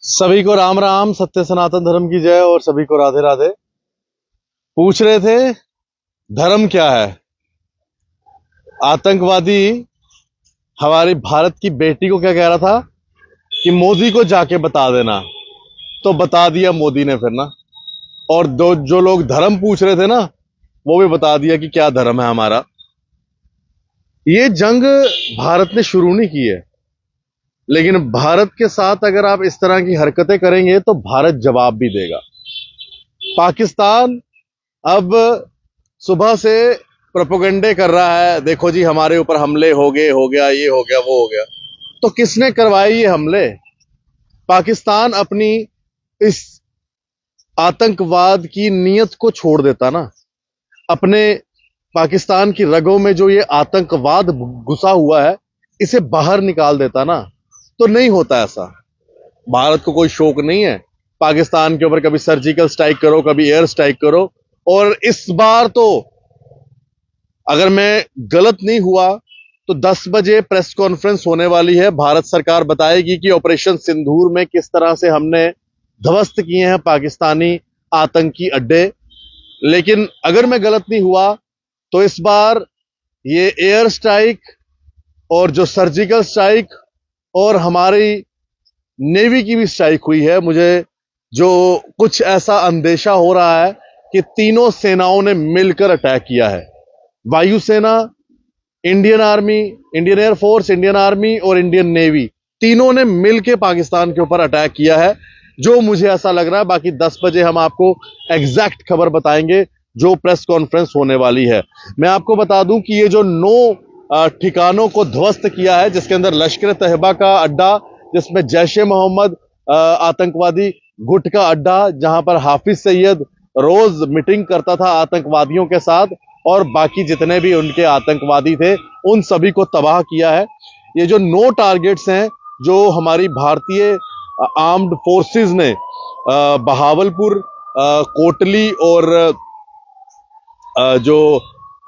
सभी को राम राम, सत्य सनातन धर्म की जय और सभी को राधे राधे। पूछ रहे थे धर्म क्या है। आतंकवादी हमारी भारत की बेटी को क्या कह रहा था कि मोदी को जाके बता देना, तो बता दिया मोदी ने फिर ना। और दो जो लोग धर्म पूछ रहे थे ना, वो भी बता दिया कि क्या धर्म है हमारा। ये जंग भारत ने शुरू नहीं की है, लेकिन भारत के साथ अगर आप इस तरह की हरकतें करेंगे तो भारत जवाब भी देगा। पाकिस्तान अब सुबह से प्रोपेगेंडे कर रहा है, देखो जी हमारे ऊपर हमले हो गया, ये हो गया, वो हो गया। तो किसने करवाए ये हमले? पाकिस्तान अपनी इस आतंकवाद की नीयत को छोड़ देता ना, अपने पाकिस्तान की रगों में जो ये आतंकवाद घुसा हुआ है इसे बाहर निकाल देता ना, तो नहीं होता ऐसा। भारत को कोई शौक नहीं है पाकिस्तान के ऊपर कभी सर्जिकल स्ट्राइक करो, कभी एयर स्ट्राइक करो। और इस बार तो अगर मैं गलत नहीं हुआ तो 10 बजे प्रेस कॉन्फ्रेंस होने वाली है। भारत सरकार बताएगी कि ऑपरेशन सिंदूर में किस तरह से हमने ध्वस्त किए हैं पाकिस्तानी आतंकी अड्डे। लेकिन अगर मैं गलत नहीं हुआ तो इस बार ये एयर स्ट्राइक और जो सर्जिकल स्ट्राइक और हमारी नेवी की भी स्ट्राइक हुई है। मुझे जो कुछ ऐसा अंदेशा हो रहा है कि तीनों सेनाओं ने मिलकर अटैक किया है। वायुसेना, Indian army, Indian air force, Indian army और इंडियन नेवी, तीनों ने मिलकर पाकिस्तान के ऊपर अटैक किया है, जो मुझे ऐसा लग रहा है। बाकी 10 बजे हम आपको एग्जैक्ट खबर बताएंगे जो प्रेस कॉन्फ्रेंस होने वाली है। मैं आपको बता दूं कि ये जो 9 ठिकानों को ध्वस्त किया है, जिसके अंदर लश्कर तैयबा का अड्डा, जिसमें जैश ए मोहम्मद आतंकवादी गुट का अड्डा, जहां पर हाफिज सईद रोज मीटिंग करता था आतंकवादियों के साथ, और बाकी जितने भी उनके आतंकवादी थे उन सभी को तबाह किया है। ये जो 9 टारगेट्स हैं जो हमारी भारतीय आर्म्ड फोर्सेस ने बहावलपुर, कोटली और जो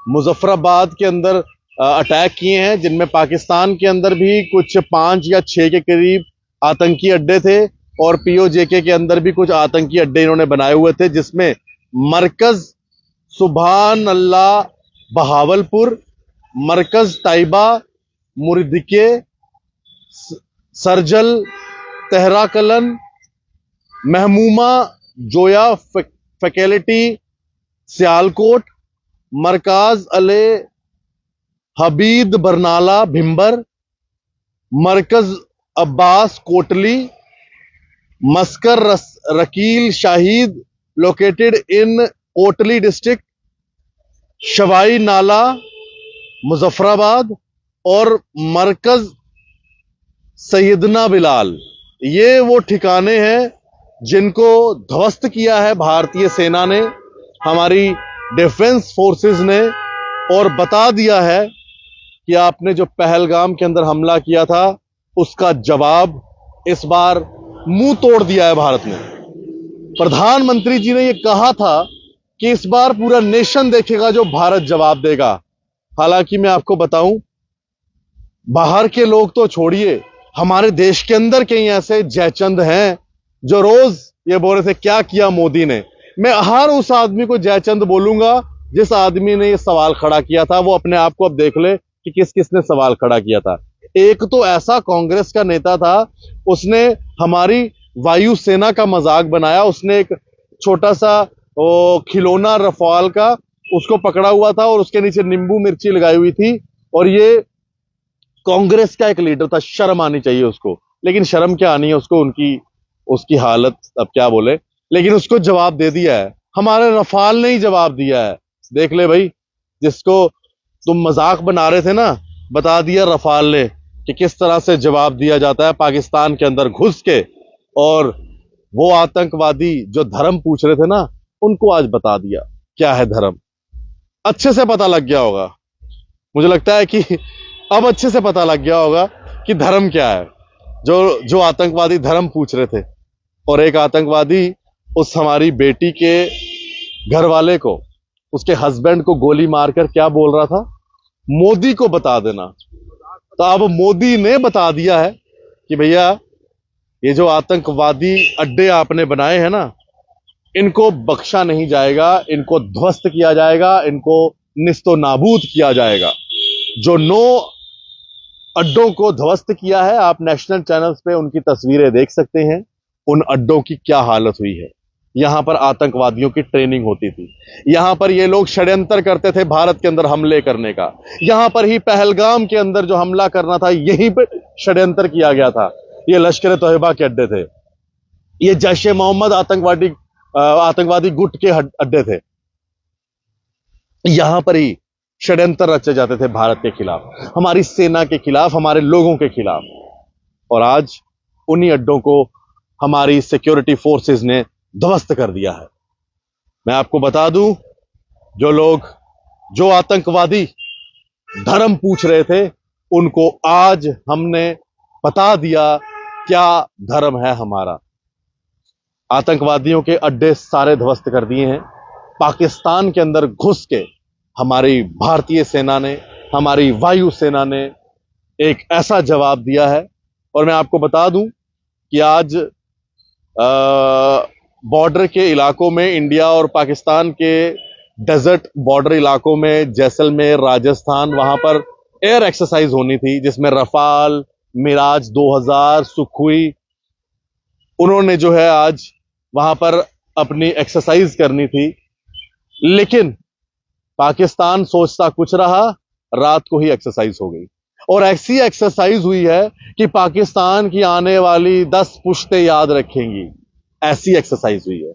मुजफ्फराबाद के अंदर अटैक किए हैं, जिनमें पाकिस्तान के अंदर भी कुछ 5 या 6 के करीब आतंकी अड्डे थे और पीओजेके के अंदर भी कुछ आतंकी अड्डे इन्होंने बनाए हुए थे, जिसमें मरकज सुभान अल्लाह बहावलपुर, मरकज तैयबा, मुर्दिके, सरजल, तेहराकलन, महमूमा जोया फैकल्टी सियालकोट, मरकाज अले हबीद बरनाला भिंबर, मरकज अब्बास कोटली, मस्कर रकील Shahid located in Kotli district, Shawai Nala Muzaffarabad और मरकज सैयदना बिलाल। ये वो ठिकाने हैं जिनको ध्वस्त किया है भारतीय सेना ने, हमारी डिफेंस फोर्सेस ने, और बता दिया है कि आपने जो पहलगाम के अंदर हमला किया था उसका जवाब इस बार मुंह तोड़ दिया है भारत ने। प्रधानमंत्री जी ने यह कहा था कि इस बार पूरा नेशन देखेगा जो भारत जवाब देगा। हालांकि मैं आपको बताऊं, बाहर के लोग तो छोड़िए, हमारे देश के अंदर कई ऐसे जयचंद हैं जो रोज ये बोल रहे थे क्या किया मोदी ने। मैं हर उस आदमी को जयचंद बोलूंगा जिस आदमी ने ये सवाल खड़ा किया था। वो अपने आप को अब देख ले कि किस किसने सवाल खड़ा किया था। एक तो ऐसा कांग्रेस का नेता था, उसने हमारी वायुसेना का मजाक बनाया। उसने एक छोटा सा खिलौना रफाल का उसको पकड़ा हुआ था और उसके नीचे नींबू मिर्ची लगाई हुई थी, और ये कांग्रेस का एक लीडर था। शर्म आनी चाहिए उसको, लेकिन शर्म क्या आनी है उसको, उसकी हालत अब क्या बोले। लेकिन उसको जवाब दे दिया है, हमारे रफाल ने ही जवाब दिया है। देख ले भाई, जिसको तुम मजाक बना रहे थे ना, बता दिया रफाल ने कि किस तरह से जवाब दिया जाता है पाकिस्तान के अंदर घुस के। और वो आतंकवादी जो धर्म पूछ रहे थे ना, उनको आज बता दिया क्या है धर्म। अच्छे से पता लग गया होगा, मुझे लगता है कि अब अच्छे से पता लग गया होगा कि धर्म क्या है। जो आतंकवादी धर्म पूछ रहे थे, और एक आतंकवादी उस हमारी बेटी के घर वाले को, उसके हस्बैंड को गोली मारकर क्या बोल रहा था, मोदी को बता देना। तो अब मोदी ने बता दिया है कि भैया ये जो आतंकवादी अड्डे आपने बनाए हैं ना, इनको बख्शा नहीं जाएगा, इनको ध्वस्त किया जाएगा, इनको निस्तो नाबूद किया जाएगा। जो 9 अड्डों को ध्वस्त किया है, आप नेशनल चैनल्स पे उनकी तस्वीरें देख सकते हैं। उन अड्डों की क्या हालत हुई है। यहां पर आतंकवादियों की ट्रेनिंग होती थी, यहां पर ये लोग षड्यंत्र करते थे भारत के अंदर हमले करने का। यहां पर ही पहलगाम के अंदर जो हमला करना था, यहीं पे षड्यंत्र किया गया था। ये लश्कर तोयबा के अड्डे थे, ये जैश ए मोहम्मद आतंकवादी गुट के अड्डे थे। यहां पर ही षड्यंत्र रचे जाते थे भारत के खिलाफ, हमारी सेना के खिलाफ, हमारे लोगों के खिलाफ। और आज उन्हीं अड्डों को हमारी सिक्योरिटी फोर्सेस ने ध्वस्त कर दिया है। मैं आपको बता दूं, जो आतंकवादी धर्म पूछ रहे थे, उनको आज हमने बता दिया क्या धर्म है हमारा। आतंकवादियों के अड्डे सारे ध्वस्त कर दिए हैं। पाकिस्तान के अंदर घुस के हमारी भारतीय सेना ने, हमारी वायु सेना ने एक ऐसा जवाब दिया है। और मैं आपको बता दूं कि आज बॉर्डर के इलाकों में, इंडिया और पाकिस्तान के डेजर्ट बॉर्डर इलाकों में, जैसलमेर, राजस्थान, वहां पर एयर एक्सरसाइज होनी थी, जिसमें रफाल, मिराज 2000, सुखोई, उन्होंने जो है आज वहां पर अपनी एक्सरसाइज करनी थी। लेकिन पाकिस्तान सोचता कुछ रहा, रात को ही एक्सरसाइज हो गई। और ऐसी एक्सरसाइज हुई है कि पाकिस्तान की आने वाली 10 पुश्तें याद रखेंगी। ऐसी एक्सरसाइज हुई है,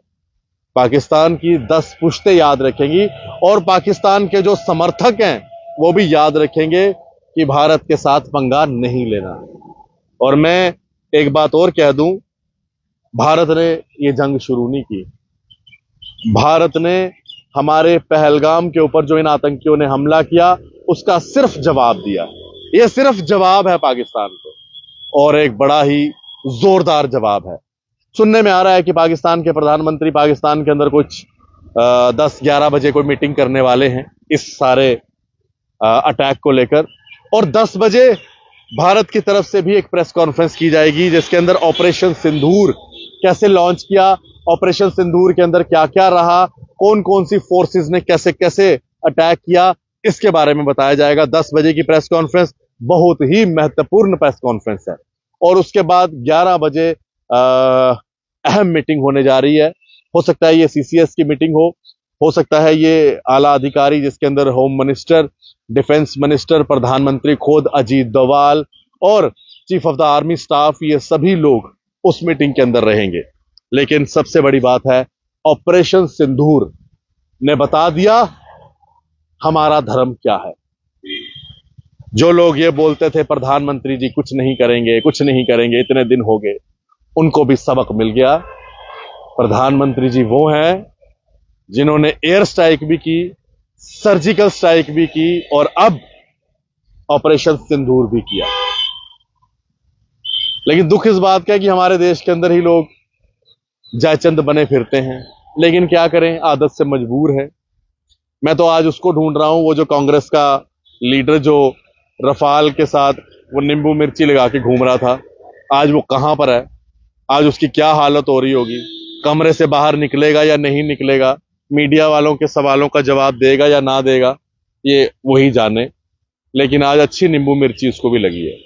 पाकिस्तान की 10 पुश्तें याद रखेंगी। और पाकिस्तान के जो समर्थक हैं वो भी याद रखेंगे कि भारत के साथ पंगा नहीं लेना। और मैं एक बात और कह दूं, भारत ने ये जंग शुरू नहीं की। भारत ने हमारे पहलगाम के ऊपर जो इन आतंकियों ने हमला किया, उसका सिर्फ जवाब दिया। ये सिर्फ जवाब है पाकिस्तान को, और एक बड़ा ही जोरदार जवाब है। सुनने में आ रहा है कि पाकिस्तान के प्रधानमंत्री पाकिस्तान के अंदर कुछ 10-11 बजे कोई मीटिंग करने वाले हैं इस सारे अटैक को लेकर। और 10 बजे भारत की तरफ से भी एक प्रेस कॉन्फ्रेंस की जाएगी, जिसके अंदर ऑपरेशन सिंदूर कैसे लॉन्च किया, ऑपरेशन सिंदूर के अंदर क्या क्या रहा, कौन कौन सी फोर्सेस ने कैसे कैसे अटैक किया, इसके बारे में बताया जाएगा। 10 बजे की प्रेस कॉन्फ्रेंस बहुत ही महत्वपूर्ण प्रेस कॉन्फ्रेंस है। और उसके बाद 11 बजे अहम मीटिंग होने जा रही है। हो सकता है ये सीसीएस की मीटिंग हो सकता है ये आला अधिकारी, जिसके अंदर होम मिनिस्टर, डिफेंस मिनिस्टर, प्रधानमंत्री खुद, अजीत डोवाल और chief of the army staff, ये सभी लोग उस मीटिंग के अंदर रहेंगे। लेकिन सबसे बड़ी बात है, ऑपरेशन सिंदूर ने बता दिया हमारा धर्म क्या है। जो लोग ये बोलते थे प्रधानमंत्री जी कुछ नहीं करेंगे, कुछ नहीं करेंगे, इतने दिन हो गए, उनको भी सबक मिल गया। प्रधानमंत्री जी वो हैं जिन्होंने एयर स्ट्राइक भी की, सर्जिकल स्ट्राइक भी की, और अब ऑपरेशन सिंदूर भी किया। लेकिन दुख इस बात का है कि हमारे देश के अंदर ही लोग जयचंद बने फिरते हैं। लेकिन क्या करें, आदत से मजबूर है। मैं तो आज उसको ढूंढ रहा हूं, वो जो कांग्रेस का लीडर जो रफाल के साथ वो नींबू मिर्ची लगा के घूम रहा था, आज वो कहां पर है, आज उसकी क्या हालत हो रही होगी। कमरे से बाहर निकलेगा या नहीं निकलेगा, मीडिया वालों के सवालों का जवाब देगा या ना देगा, ये वही जाने। लेकिन आज अच्छी नींबू मिर्ची उसको भी लगी है।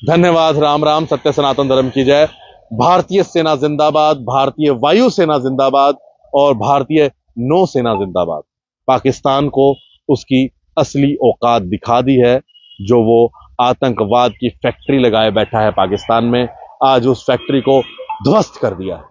धन्यवाद। राम राम। सत्य सनातन धर्म की जय। भारतीय सेना जिंदाबाद, भारतीय वायु सेना जिंदाबाद, और भारतीय नौसेना जिंदाबाद। पाकिस्तान को उसकी असली औकात दिखा दी है। जो वो आतंकवाद की फैक्ट्री लगाए बैठा है पाकिस्तान में, आज उस फैक्ट्री को ध्वस्त कर दिया है।